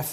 F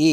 A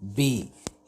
B۔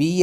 B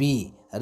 B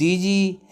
DG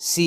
C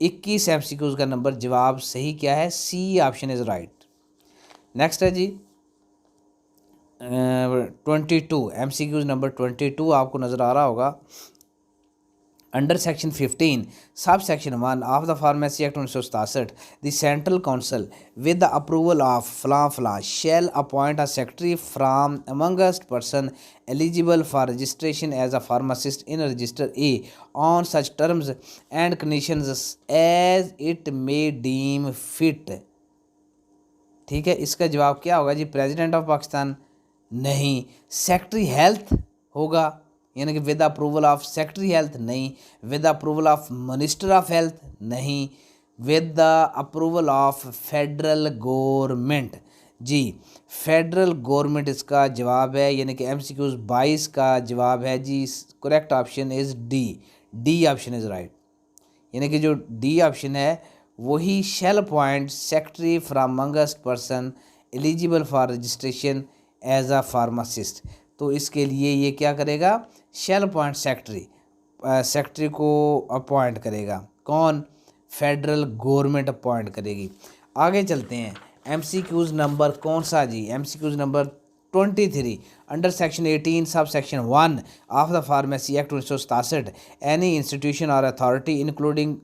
21 MCQs का number जवाब सही क्या है, C option is right. Next है जी 22 MCQs नंबर 22 आपको नज़र आ रहा होगा। Under section 15 sub section 1 of the pharmacy act 1967 the central council with the approval of फलां फलां shall appoint a secretary from amongst person eligible for registration as a pharmacist in register A on such terms and conditions as it may deem fit. ठीक है, इसका जवाब क्या होगा जी, president of Pakistan नहीं, secretary health होगा, यानी कि with approval of secretary health नहीं, with approval of minister of health नहीं, with the approval of federal government. जी फेडरल गवर्नमेंट इसका जवाब है, यानी कि MCQs 22 का जवाब है जी, correct option is D option is right. यानी कि जो डी ऑप्शन है वही shall appoint secretary from amongst person eligible for registration as a pharmacist. तो इसके लिए ये क्या करेगा, शैल अपॉइंट सेक्रेटरी को अपॉइंट करेगा, कौन, फेडरल गवर्नमेंट अपॉइंट करेगी। आगे चलते हैं, MCQs नंबर कौन सा जी, MCQs number 23 under section 18 sub section 1 of the pharmacy act 1967 any institution और अथॉरिटी इंक्लूडिंग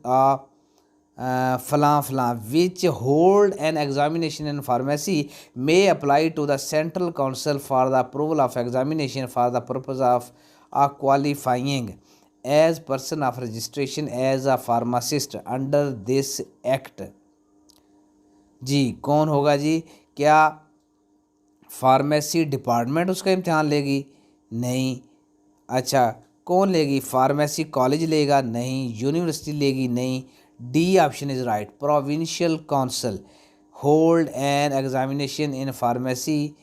फलां फलां which hold an examination in pharmacy may apply to the central council for the approval of examination for the purpose of qualifying as person of registration as a pharmacist under this act। जी कौन होगा जी, क्या pharmacy department उसका इम्तिहान लेगी, नहीं। अच्छा कौन लेगी, फार्मेसी कॉलेज लेगा, नहीं। यूनिवर्सिटी लेगी, नहीं। D option is right, provincial council hold an examination in pharmacy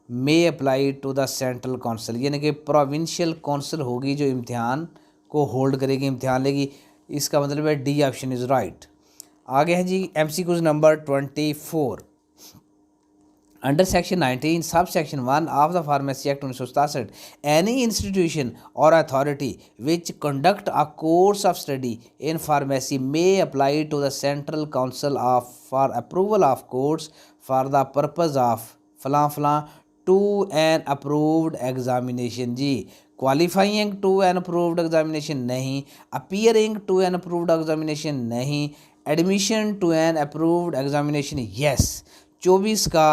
may apply to the central council, यानी कि प्रोविंशियल काउंसिल होगी जो इम्तिहान को होल्ड करेगी, इम्तिहान लेगी, इसका मतलब है डी ऑप्शन इज़ राइट। आगे है जी MCQs number 24 under section 19 sub section 1 of the pharmacy act 1967 any institution और authority which conduct a course of study in pharmacy may apply to the central council of for approval of course for the purpose of फलां फलां to an approved examination. जी qualifying to an approved examination नहीं, appearing to an approved examination नहीं, admission to an approved examination yes. 24 का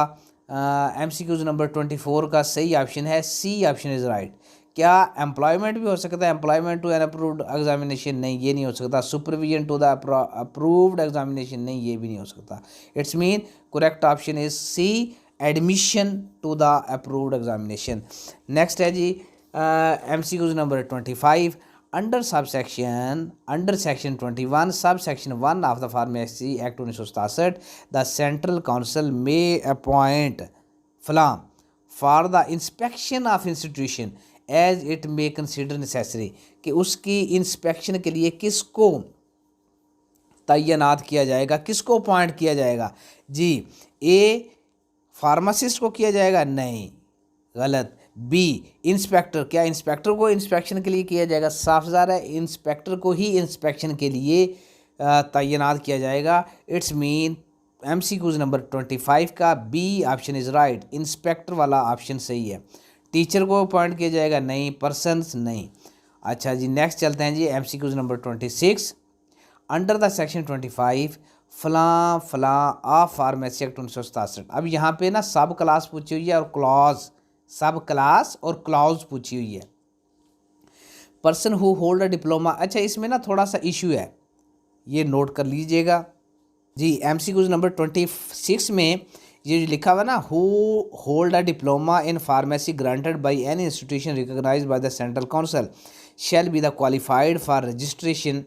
MCQs number 24 का सही option है C option is right. क्या एम्प्लॉयमेंट भी हो सकता है, employment to an approved examination नहीं, ये नहीं हो सकता। Supervision to the approved examination नहीं, ये भी नहीं हो सकता। It's mean correct option is C, admission to the approved examination. Next है जी MCQs number 25 under section 21 sub section 1 of the pharmacy act 1967 the central council may appoint फलां for the inspection of institution as it may consider necessary, कि उसकी inspection के लिए किसको तैनात किया जाएगा, किसको अपॉइंट किया जाएगा। जी ए फार्मासिस्ट को किया जाएगा, नहीं, गलत। बी इंस्पेक्टर, क्या इंस्पेक्टर को इंस्पेक्शन के लिए किया जाएगा, साफ ज़ाहिर है इंस्पेक्टर को ही इंस्पेक्शन के लिए तैनात किया जाएगा। इट्स मीन MCQs नंबर 25 का B option is right, inspector वाला ऑप्शन सही है। टीचर को अपॉइंट किया जाएगा, नहीं। पर्सनस नहीं। अच्छा जी नेक्स्ट चलते हैं जी MCQs number 26 under the section 25 फलां फलां ऑफ फार्मेसी एक्ट 1967। अब यहाँ पे ना सब क्लास पूछी हुई है और क्लॉज, सब क्लास और क्लॉज पूछी हुई है। Person who hold a diploma, अच्छा इसमें ना थोड़ा सा इशू है, ये नोट कर लीजिएगा जी। MCQs नंबर 26 में ये जो लिखा हुआ ना, who hold a diploma in pharmacy granted by any institution recognised by the central council shall be the qualified for registration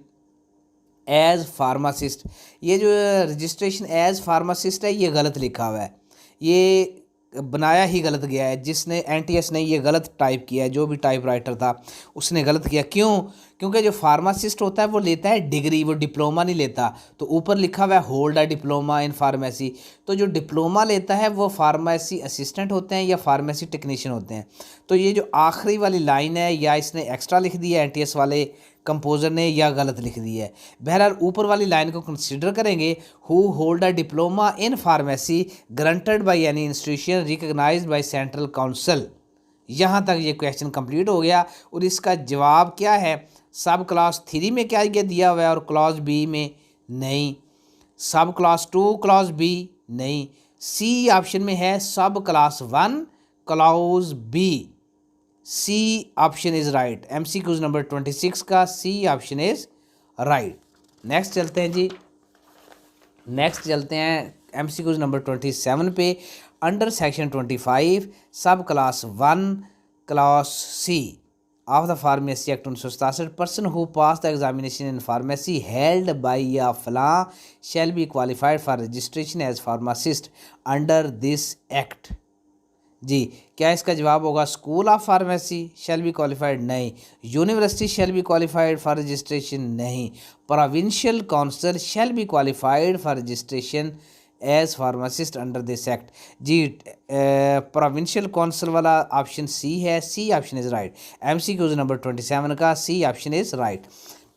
as pharmacist. ये जो रजिस्ट्रेशन एज फार्मासिस्ट है ये गलत लिखा हुआ है, ये बनाया ही गलत गया है। जिसने NTS ने ये गलत टाइप किया है, जो भी टाइप राइटर था उसने गलत किया। क्यों? क्योंकि जो फार्मासिस्ट होता है वो लेता है डिग्री, वो डिप्लोमा नहीं लेता। तो ऊपर लिखा हुआ है hold a diploma in pharmacy, तो जो डिप्लोमा लेता है वो फार्मेसी असिस्टेंट होते हैं या फार्मेसी टेक्नीशियन होते हैं। तो ये जो आखिरी वाली लाइन है या इसने एक्स्ट्रा लिख दिया NTS वाले कंपोज़र ने या गलत लिख दिया है। बहरहाल ऊपर वाली लाइन को कंसिडर करेंगे, who hold a diploma in pharmacy granted by any institution recognised by central council. यहाँ तक ये क्वेश्चन कंप्लीट हो गया और इसका जवाब क्या है? सब क्लास 3 में क्या ये दिया हुआ है और क्लास बी में नहीं, सब क्लास 2 क्लास बी नहीं, सी ऑप्शन में है sub class 1 class B. C option is right. MCQ number 26 का C option is right. Next चलते हैं जी, नेक्स्ट चलते हैं MCQ नंबर 27 पे। Under section 25 sub class 1 class C of the pharmacy act 1967, person who pass the examination in pharmacy held by या फलां shall be qualified for registration as pharmacist under this act. जी, क्या इसका जवाब होगा? School of pharmacy shall be qualified, नहीं। University shall be qualified for registration, नहीं। Provincial council shall be qualified for registration as pharmacist under this act. जी, provincial council वाला option C है, C option is right. MCQ number 27 का C option is right.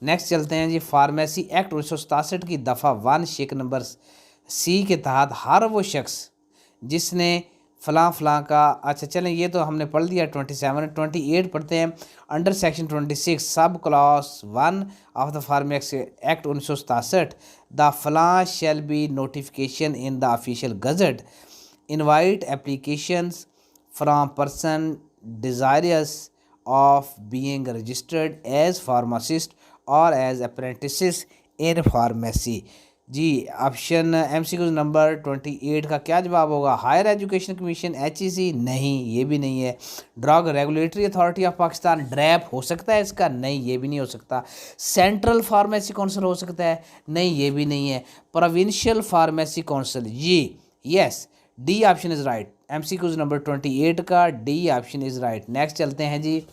Next चलते हैं जी, pharmacy act 1967 की दफ़ा 1 shake number C के तहत हर वो शख्स जिसने फ़लाँ फ़लाँ का, अच्छा चलें ये तो हमने पढ़ दिया 27, 28 पढ़ते हैं। Under section 26 sub class 1 of the pharmacy act 1967 the फलां shall be notification in the official gazette invite applications from person desirous of being registered as pharmacist or as apprentices in pharmacy. जी, option MCQ number 28 का क्या जवाब होगा? Higher education commission HEC, नहीं ये भी नहीं है। Drug regulatory authority of Pakistan DRAP हो सकता है इसका, नहीं ये भी नहीं हो सकता। सेंट्रल फार्मेसी काउंसिल हो सकता है, नहीं ये भी नहीं है। प्रोविंशियल फार्मेसी काउंसिल, जी yes, D option is right. MCQ number 28 का D option is right. Next चलते हैं जी,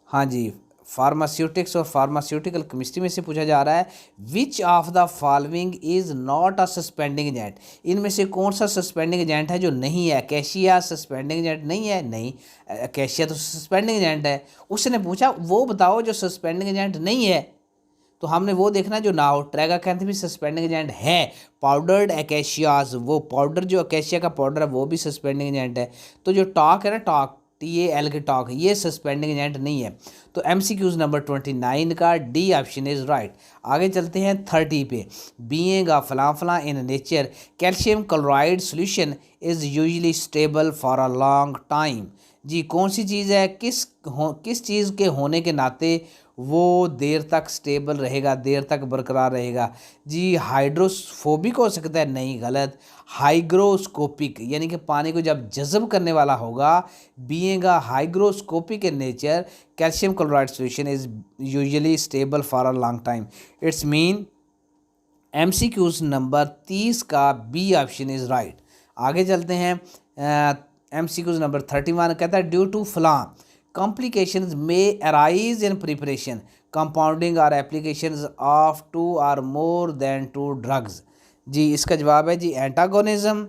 हाँ जी, फार्मास्यूटिक्स और फार्मास्यूटिकल केमिस्ट्री में से पूछा जा रहा है, which of the following is not a suspending agent. इनमें से कौन सा सस्पेंडिंग एजेंट है जो नहीं है? अकेशिया सस्पेंडिंग एजेंट नहीं है, नहीं, अकेशिया तो सस्पेंडिंग एजेंट है। उसने पूछा वो बताओ जो सस्पेंडिंग एजेंट नहीं है, तो हमने वो देखना जो ना हो। ट्रैगाकैंथ भी सस्पेंडिंग एजेंट है। पाउडर्ड अकेशियाज, वो पाउडर जो अकेशिया का पाउडर है वो भी सस्पेंडिंग एजेंट है। तो जो टॉक है ना, टॉक TAL के टॉक, ये सस्पेंडिंग एजेंट नहीं है। तो MCQ नंबर 29 का डी ऑप्शन इज़ राइट। आगे चलते हैं 30 पे। बीइंग अ फलां फलां in nature calcium chloride solution is usually stable for a long time. जी, कौन सी चीज़ है, किस चीज़ के होने के नाते वो देर तक स्टेबल रहेगा, देर तक बरकरार रहेगा? जी, हाइड्रोफोबिक हो सकता है, नहीं गलत। हाइग्रोस्कोपिक यानी कि पानी को जब जज़ब करने वाला होगा। Being a hygroscopic in nature calcium chloride solution is usually stable for a long time. It's mean MCQ number 30 का बी ऑप्शन इज़ राइट। आगे चलते हैं, MCQ नंबर 31 कहता है, ड्यू टू फलां complications may arise in preparation, compounding or applications of 2 or more than 2 drugs। जी, इसका जवाब है जी एंटागोनिज्म।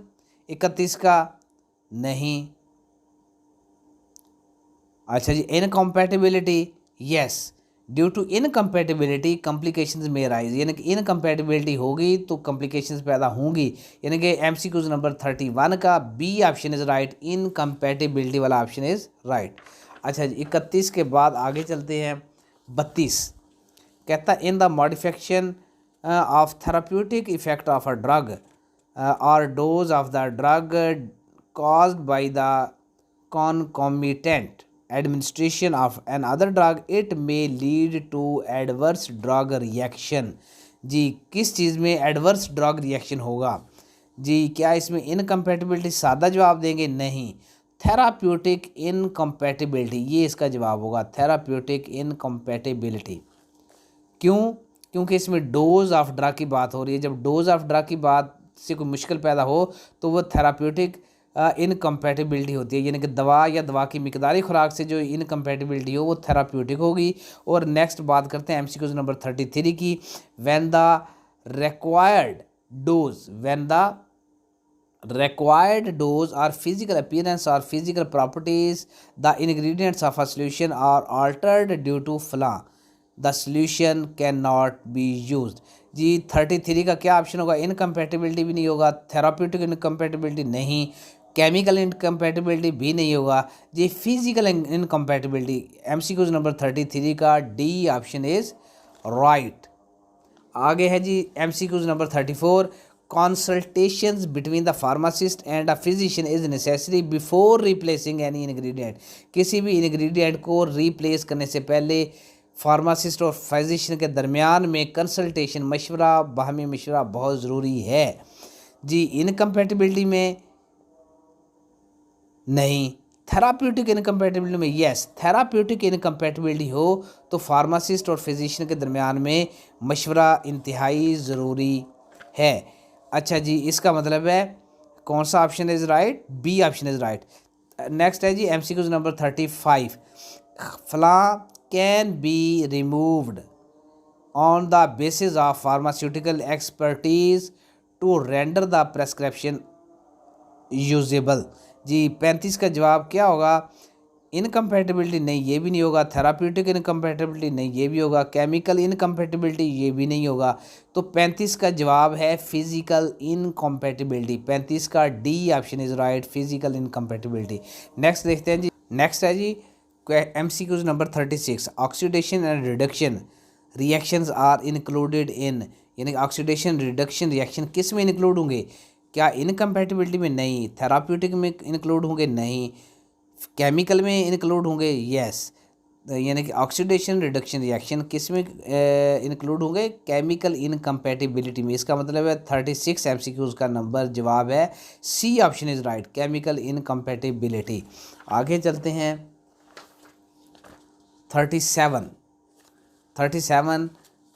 31 का नहीं। अच्छा जी, incompatibility, yes, due to incompatibility complications may arise, यानी कि इनकम्पैटिबिलिटी होगी तो कॉम्प्लिकेशंस पैदा होंगी। यानी कि MCQ नंबर 31 का B option is right. Incompatibility वाला ऑप्शन इज़ राइट। अच्छा जी, 31 के बाद आगे चलते हैं 32। कहता है, in the modification of therapeutic effect of a drug or dose of the drug caused by the concomitant administration of another drug, it may lead to adverse drug reaction। जी, किस चीज़ में एडवर्स ड्रग रिएक्शन होगा? जी, क्या इसमें incompatibility सादा जवाब देंगे? नहीं, therapeutic incompatibility, ये इसका जवाब होगा, थेराप्यूटिक इनकम्पैटिबिलिटी। क्यों? क्योंकि इसमें डोज ऑफ ड्रग की बात हो रही है। जब डोज ऑफ ड्रग की बात से कोई मुश्किल पैदा हो तो वो थेराप्यूटिक इनकम्पैटिबिलिटी होती है, यानी कि दवा या दवा की मिकदारी खुराक से जो इनकम्पैटिबिलिटी हो वो थेराप्यूटिक होगी। और नेक्स्ट बात करते हैं MCQ नंबर 33 की, when the required dose, when the required dose or physical appearance or physical properties, the ingredients of a solution are altered due to flaw, the solution cannot be used. जी 33 का क्या option होगा? Incompatibility भी नहीं होगा, therapeutic incompatibility नहीं, chemical incompatibility भी नहीं होगा जी, फिजिकल इनकम्पेटिबिलिटी। MCQ नंबर 33 का डी ऑप्शन इज़ राइट। आगे है जी MCQ number 34, consultations between the pharmacist and a physician is necessary before replacing any ingredient। किसी भी ingredient को replace करने से पहले फार्मासिस्ट और फिजिशियन के दरमियान में कंसल्टेशन, मशवरा, बाहमी मशवरा बहुत ज़रूरी है जी। इनकम्पेटिबिलिटी में नहीं, थेराप्यूटिक इनकम्पेटिबिलिटी में यस। थेराप्यूटिक इनकम्पेटिबिलिटी हो तो फार्मासिस्ट और फिजिशियन के दरमियान में मशवरा इंतहाई ज़रूरी है। अच्छा जी, इसका मतलब है कौन सा option is right? B option is right. Next है जी MCQ number 35, flaw can be removed on the basis of pharmaceutical expertise to render the prescription usable. जी 35 का जवाब क्या होगा? इनकम्पेटिबिलिटी नहीं, ये भी नहीं होगा, थेराप्यूटिक इनकम्पेटिबिलिटी नहीं, ये भी होगा, केमिकल इनकम्पेटिबिलिटी ये भी नहीं होगा। तो 35 का जवाब है फिज़िकल इनकम्पेटिबिलिटी। 35 का D option is right, physical incompatibility. Next देखते हैं जी। नेक्स्ट है जी MCQ number 36, oxidation and reduction reactions are included in, यानी ऑक्सीडेशन रिडक्शन रिएक्शन किस में इंक्लूड होंगे? क्या इनकम्पेटिबिलिटी में? नहीं। थेराप्यूटिक में इंक्लूड होंगे? नहीं। केमिकल में इंक्लूड होंगे? यस। यानी कि ऑक्सीडेशन रिडक्शन रिएक्शन किस में इंक्लूड होंगे? केमिकल इनकम्पेटिबिलिटी में। इसका मतलब है 36 MCQ का नंबर जवाब है C option is right, chemical incompatibility. आगे चलते हैं 37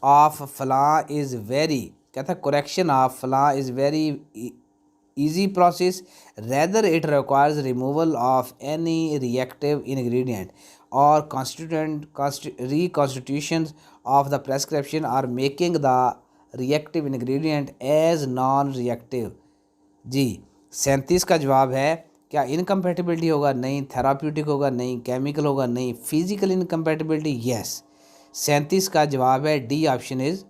ऑफ फ्ला इज़ वेरी, कहता है correction of flaw is very easy process, rather it requires removal of any reactive ingredient or reconstitutions of the prescription or making the reactive ingredient as non-reactive। जी 37 का जवाब है क्या? Incompatibility होगा? नहीं। Therapeutic होगा? नहीं। केमिकल होगा? नहीं। Physical incompatibility yes. 37 का जवाब है डी ऑप्शन इज़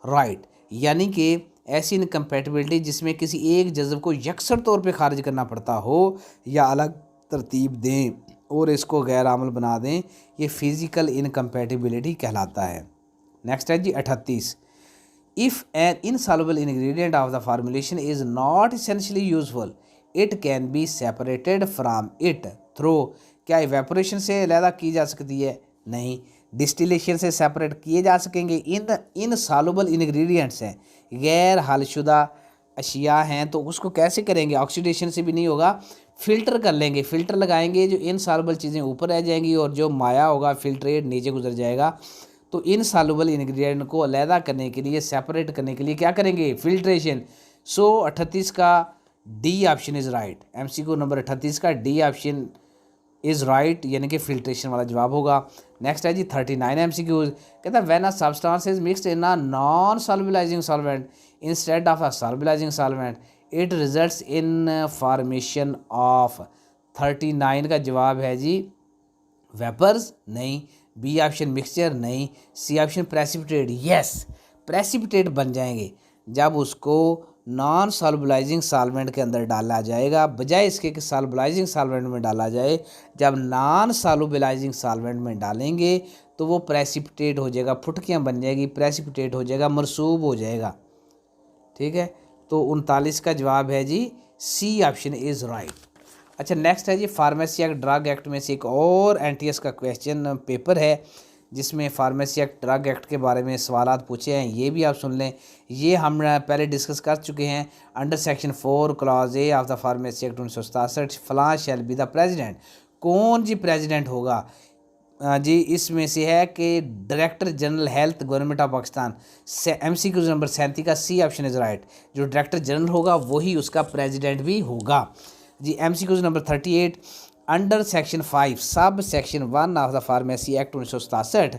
राइट, यानी कि ऐसी इनकम्पेटिबिलिटी जिसमें किसी एक जज़ब को यकसर तौर पे खारिज करना पड़ता हो या अलग तरतीब दें और इसको गैर आमल बना दें, ये फ़िज़िकल इनकम्पेटिबिलिटी कहलाता है। नेक्स्ट है जी 38, if an insoluble ingredient of the formulation is not essentially useful it can be separated from it through. क्या इवेपोरेशन से अलहदा की जा सकती है? नहीं। डिस्टिलेशन से सेपरेट किए जा सकेंगे? इनसॉल्युबल इंग्रेडिएंट्स हैं, गैर हलशुदा अशिया हैं, तो उसको कैसे करेंगे? ऑक्सीडेशन से भी नहीं होगा, फ़िल्टर कर लेंगे, फ़िल्टर लगाएंगे, जो इनसॉल्युबल चीज़ें ऊपर रह जाएंगी और जो माया होगा फिल्ट्रेट नीचे गुजर जाएगा। तो इनसॉल्युबल इंग्रेडिएंट को अलहदा करने के लिए, सेपरेट करने के लिए क्या करेंगे? फिल्ट्रेशन। सो 38 का D option is right. MCQ number 38 का डी ऑप्शन इज़ राइट, यानी कि फिल्ट्रेशन वाला जवाब होगा। नेक्स्ट है जी 39 MCQ, कहता है when a substance is mixed in a non solubilizing solvent instead of a solubilizing solvent it results in formation of. 39 का जवाब है जी वेपर्स, नहीं। बी ऑप्शन मिक्सचर, नहीं। C option precipitate, yes. Precipitate बन जाएंगे जब उसको नॉन सॉल्युबलाइजिंग सॉल्वेंट के अंदर डाला जाएगा, बजाय इसके कि सॉल्युबलाइजिंग सॉल्वेंट में डाला जाए। जब नॉन सॉल्युबलाइजिंग सॉल्वेंट में डालेंगे तो वो प्रेसिपिटेट हो जाएगा, फुटकियाँ बन जाएगी, प्रेसिपिटेट हो जाएगा, मरसूब हो जाएगा। ठीक है, तो 39 का जवाब है जी सी ऑप्शन इज़ राइट। अच्छा, नेक्स्ट है जी फार्मेसी एक्ट ड्रग एक्ट में से एक और NTS का क्वेश्चन पेपर है जिसमें फार्मेसी एक्ट ड्रग एक्ट के बारे में सवालात पूछे हैं, ये भी आप सुन लें। ये हम पहले डिस्कस कर चुके हैं। Under section 4 clause A of the pharmacy act 1967 फलां शैल बी द प्रेसिडेंट। कौन जी प्रेसिडेंट होगा? जी इसमें से है कि director general health government of Pakistan. MCQ number 37 का सी ऑप्शन इज़ राइट। जो डायरेक्टर जनरल होगा वही उसका प्रेसिडेंट भी होगा जी। MCQ नंबर 38, अंडर सेक्शन 5 सब section 1 of the pharmacy act 1967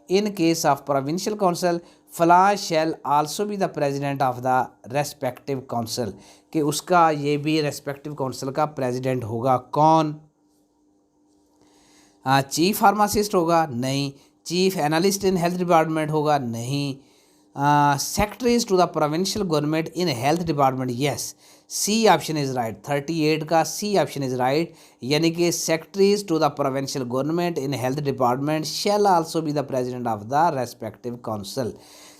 In case of provincial council, फलां shall also be the president of the respective council, कि उसका ये भी respective council का president होगा। कौन? चीफ फार्मासिस्ट होगा? नहीं। Chief analyst in health department होगा? नहीं। Secretaries to the provincial government in health department, yes, C option is right. 38 का सी ऑप्शन इज़ राइट, यानी कि secretaries to the provincial government in health department shall also be the president of the respective council.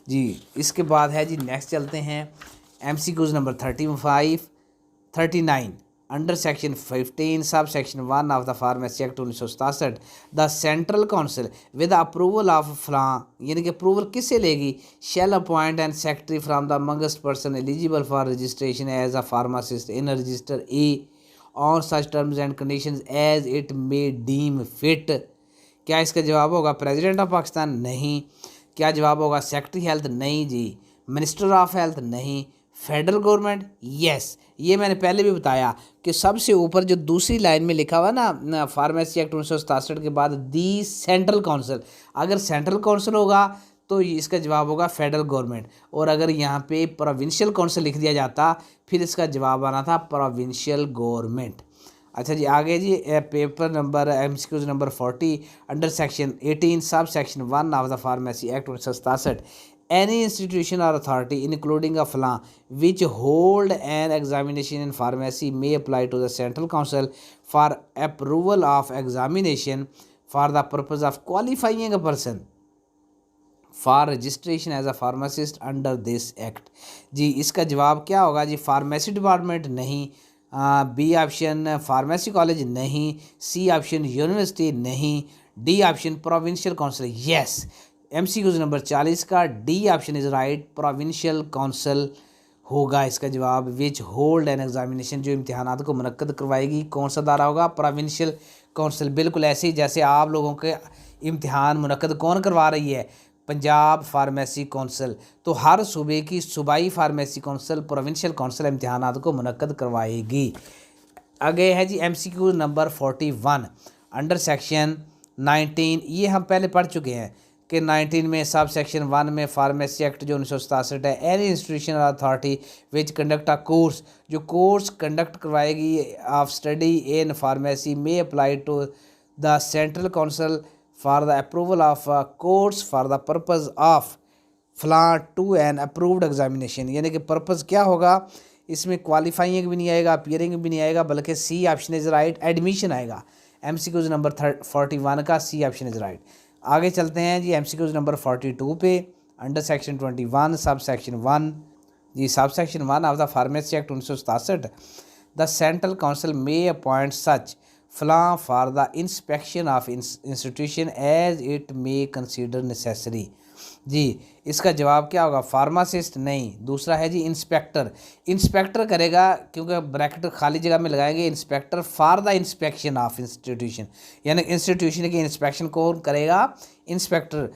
जी, इसके बाद है जी, next चलते हैं MCQs number 39 under section 15 sub section 1 of the pharmacy act 1967, the central council with approval of फलां, यानी कि approval किससे लेगी? Shall appoint and secretary from the amongst person eligible for registration as a pharmacist in register A on such terms and conditions as it may deem fit. क्या इसका जवाब होगा president of Pakistan? नहीं। क्या जवाब होगा सेक्रेटरी हेल्थ? नहीं जी। Minister of health? नहीं। Federal government? यस। ये मैंने पहले भी बताया कि सबसे ऊपर जो दूसरी लाइन में लिखा हुआ ना फार्मेसी एक्ट 1967 के बाद दी सेंट्रल काउंसिल, अगर सेंट्रल काउंसिल होगा तो इसका जवाब होगा फेडरल गवर्नमेंट, और अगर यहाँ पे प्रोविंशियल काउंसिल लिख दिया जाता फिर इसका जवाब आना था प्रोविंशियल गवर्नमेंट। अच्छा जी, आगे जी paper number MCQs number 40 under section 18 sub section 1 of the pharmacy act 1967, any institution or authority including a flan which hold an examination in pharmacy may apply to the central council for approval of examination for the purpose of qualifying a person for registration as a pharmacist under this act। जी, इसका जवाब क्या होगा जी? Pharmacy department? नहीं। B option pharmacy college? नहीं। C option university? नहीं। D option provincial council? Yes. MCQs number 40 का D option is right, provincial council होगा इसका जवाब। विच होल्ड एन एग्जामिनेशन, जो इम्तिहानात को मुनक्कद करवाएगी, कौन सा दायरा होगा? Provincial council. बिल्कुल ऐसे ही जैसे आप लोगों के इम्तिहान मुनक्कद कौन करवा रही है? Punjab pharmacy council. तो हर सूबे की सूबाई फार्मेसी काउंसिल, प्रोविंशियल काउंसिल इम्तिहानात को मुनक्कद करवाएगी। आगे है जी MCQ नंबर 41 अंडर सेक्शन 19, ये हम पहले पढ़ चुके हैं कि 19 में सब सेक्शन 1 में फार्मेसी एक्ट जो 1967 है, एनी इंस्टीट्यूशन और authority which conduct a course, जो कोर्स कंडक्ट करवाएगी ऑफ स्टडी इन फार्मेसी में apply to the central council for the approval of course for the purpose of फलां टू एन अप्रूव्ड एग्जामिनेशन, यानी कि purpose क्या होगा? इसमें क्वालिफाइंग भी नहीं आएगा, अपीयरिंग भी नहीं आएगा, बल्कि C option is right, admission आएगा। MCQs नंबर 41 का सी ऑप्शन इज़ राइट। आगे चलते हैं जी MCQs नंबर 42 पे अंडर सेक्शन 21 सब सेक्शन 1, जी sub section 1 of the pharmacy act 1967, the central council may appoint such फलां for the inspection of institution as it may consider necessary. जी, इसका जवाब क्या होगा? फार्मासिस्ट? नहीं। दूसरा है जी इंस्पेक्टर। इंस्पेक्टर करेगा, क्योंकि ब्रैकेट खाली जगह में लगाएंगे, inspector for the inspection of institution, यानी इंस्टीट्यूशन की इंस्पेक्शन कौन करेगा? इंस्पेक्टर।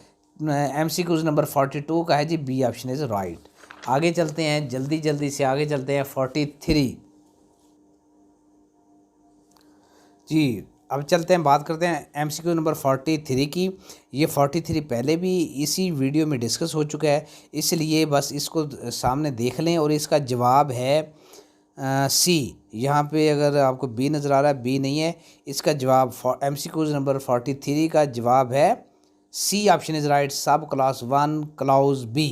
MCQs नंबर 42 का है जी बी ऑप्शन इज़ राइट। आगे चलते हैं, जल्दी से आगे चलते हैं 43। जी, अब चलते हैं, बात करते हैं MCQ नंबर 43 की। ये 43 पहले भी इसी वीडियो में डिस्कस हो चुका है, इसलिए बस इसको सामने देख लें। और इसका जवाब है सी। यहाँ पे अगर आपको बी नज़र आ रहा है, बी नहीं है, इसका जवाब MCQ नंबर 43 का जवाब है सी ऑप्शन इज़ राइट, सब क्लास 1 क्लाउज बी।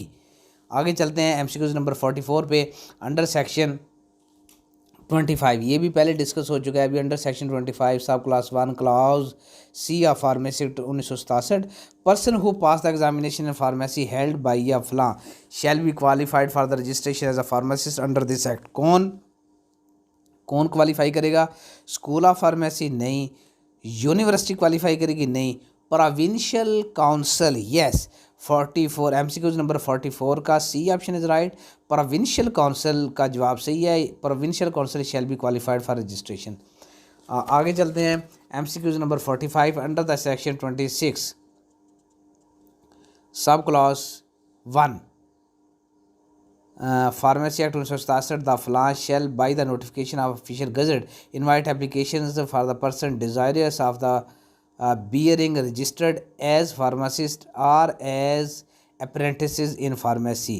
आगे चलते हैं MCQ नंबर 44 पे अंडर सेक्शन 25, ये भी पहले डिस्कस हो चुका है। अभी under section 25 sub class 1 clause C of pharmacy 1967, person who pass the examination in pharmacy held by a फलां shall be qualified for the registration as a pharmacist under this act. कौन qualify करेगा? School of pharmacy? नहीं। University qualify करेगी? नहीं। Provincial council? Yes. 44 MCQs number 44 का C option is right, provincial council का जवाब सही है। Provincial council shall be qualified for registration. आगे चलते हैं MCQs number 45 under the section 26 sub class 1 pharmacy act 1967, the फलां shall by the notification of official gazette invite applications for the person desirous of the bearing registered as pharmacist or as apprentices in pharmacy.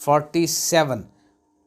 47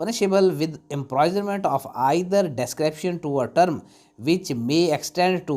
punishable with imprisonment of either description to a term which may extend to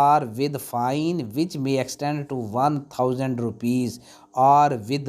or with fine which may extend to 1000 rupees or with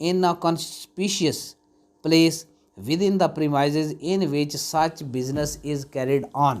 in a conspicuous place within the premises in which such business is carried on.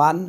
1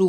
2.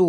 2،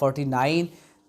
49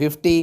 50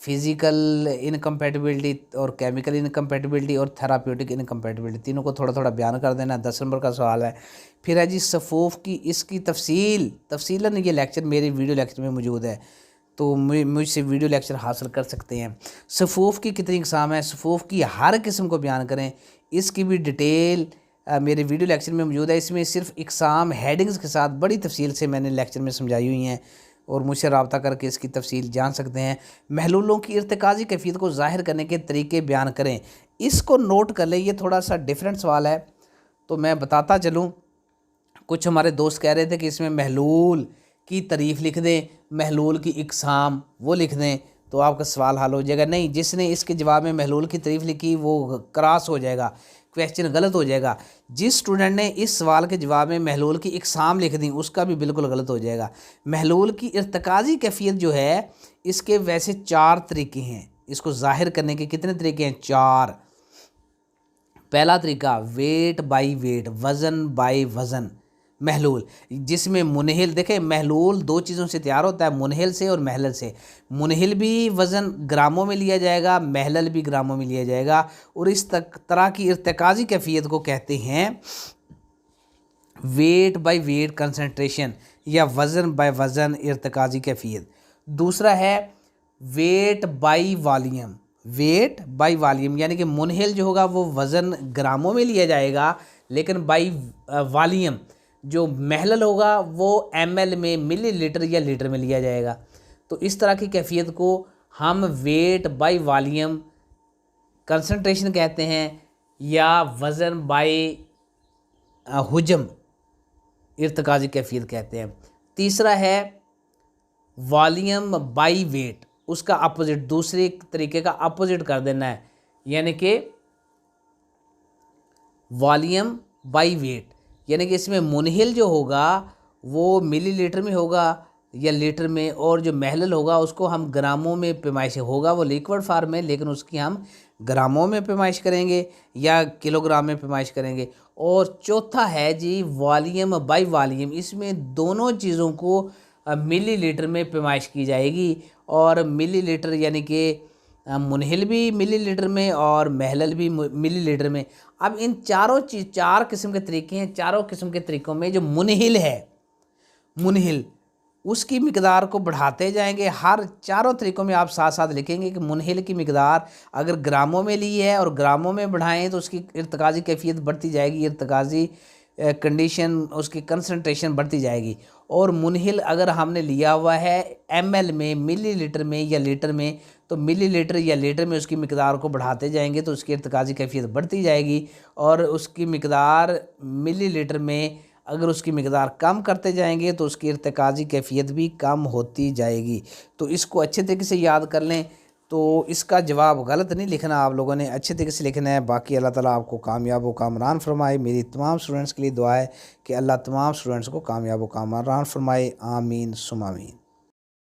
physical incompatibility और chemical incompatibility और therapeutic incompatibility, तीनों को थोड़ा थोड़ा बयान कर देना। 10 number का सवाल है। फिर है जी सफ़ूफ़ की इसकी तफसीलन ये लेक्चर मेरे वीडियो लेक्चर में मौजूद है, तो मुझसे वीडियो लेक्चर हासिल कर सकते हैं। सफ़ूफ़ की कितनी इक़साम है, सफ़ूफ़ की हर किस्म को बयान करें, इसकी भी डिटेल मेरे वीडियो लेक्चर में मौजूद है। इसमें सिर्फ इक़साम हेडिंग्स के साथ बड़ी तफसील से मैंने लेक्चर में समझाई हुई हैं और मुझसे रब्ता करके इसकी तफसील जान सकते हैं। महलूलों की इर्तिकाज़ी कैफियत को ज़ाहिर करने के तरीके बयान करें, इसको नोट कर लें। ये थोड़ा सा डिफरेंट सवाल है, तो मैं बताता चलूँ। कुछ हमारे दोस्त कह रहे थे कि इसमें महलूल की तारीफ़ लिख दें, महलूल की इक़साम वो लिख दें तो आपका सवाल हल हो जाएगा। नहीं, जिसने इसके जवाब में महलूल की तारीफ़ लिखी वो क्रॉस हो जाएगा, क्वेश्चन गलत हो जाएगा। जिस स्टूडेंट ने इस सवाल के जवाब में महलूल की इक़साम लिख दी उसका भी बिल्कुल गलत हो जाएगा। महलूल की इर्तिकाज़ी कैफियत जो है, इसके वैसे 4 तरीके हैं। इसको ज़ाहिर करने के कितने तरीके हैं? 4। पहला तरीका वेट बाई वेट, वज़न बाई वज़न महलूल, जिसमें मुनहिल, देखें महलूल 2 चीज़ों से तैयार होता है, मुनहिल से और महलल से। मुनहिल भी वज़न ग्रामों में लिया जाएगा, महलल भी ग्रामों में लिया जाएगा, और इस तरह की इर्तिकाज़ी कैफियत को कहते हैं वेट बाई वेट कंसंट्रेशन या वज़न बाई वज़न इर्तिकाज़ी कैफियत। दूसरा है weight by volume, weight by volume, यानी कि मुनहिल जो होगा वो वज़न ग्रामों में लिया जाएगा, लेकिन बाई वॉल्यूम जो महलल होगा वो ml में, मिलीलीटर या लीटर में लिया जाएगा। तो इस तरह की कैफियत को हम वेट बाई वॉल्यूम कंसंट्रेशन कहते हैं या वज़न बाई हुजम इर्तिकाज़ी कैफियत कहते हैं। तीसरा है वॉल्यूम बाई वेट, उसका अपोजिट, दूसरे तरीके का अपोजिट कर देना है, यानी कि वॉल्यूम बाई वेट, यानी कि इसमें मुनहिल जो होगा वो मिलीलीटर में होगा या लीटर में, और जो महलल होगा उसको हम ग्रामों में पैमाइश होगा, वो लिक्विड फार्म में, लेकिन उसकी हम ग्रामों में पैमाइश करेंगे या किलोग्राम में पैमाइश करेंगे। और चौथा है जी वॉल्यूम बाई वॉल्यूम, इसमें दोनों चीज़ों को मिलीलीटर में पैमाइश की जाएगी, और मिलीलीटर यानी कि मुनहिल भी मिलीलीटर में और महलल भी मिलीलीटर में। अब इन 4 किस्म के तरीके हैं। 4 किस्म के तरीक़ों में जो मुनहिल है, मुनहिल उसकी मिकदार को बढ़ाते जाएंगे। हर 4 तरीक़ों में आप साथ साथ लिखेंगे कि मुनहिल की मिकदार अगर ग्रामों में ली है और ग्रामों में बढ़ाएं तो उसकी इर्तिकाज़ी कैफियत बढ़ती जाएगी, इर्तिकाज़ी कंडीशन, उसकी कंसंट्रेशन बढ़ती जाएगी। और मुनहिल अगर हमने लिया हुआ है ml में, मिलीलीटर में या लीटर में, तो मिलीलीटर या लीटर में उसकी मिकदार को बढ़ाते जाएंगे तो उसकी इर्तिकाज़ी कैफियत बढ़ती जाएगी। और उसकी मिकदार मिलीलीटर में अगर उसकी मिकदार कम करते जाएंगे तो उसकी इर्तिकाज़ी कैफियत भी कम होती जाएगी। तो इसको अच्छे तरीके से याद कर लें। तो इसका जवाब गलत नहीं लिखना, आप लोगों ने अच्छे तरीके से लिखना है। बाकी अल्लाह ताला आपको कामयाब व कामरान फरमाए। मेरी तमाम स्टूडेंट्स के लिए दुआ है कि अल्लाह तमाम स्टूडेंट्स को कामयाब व कामरान फरमाए। आमीन सुम आमीन।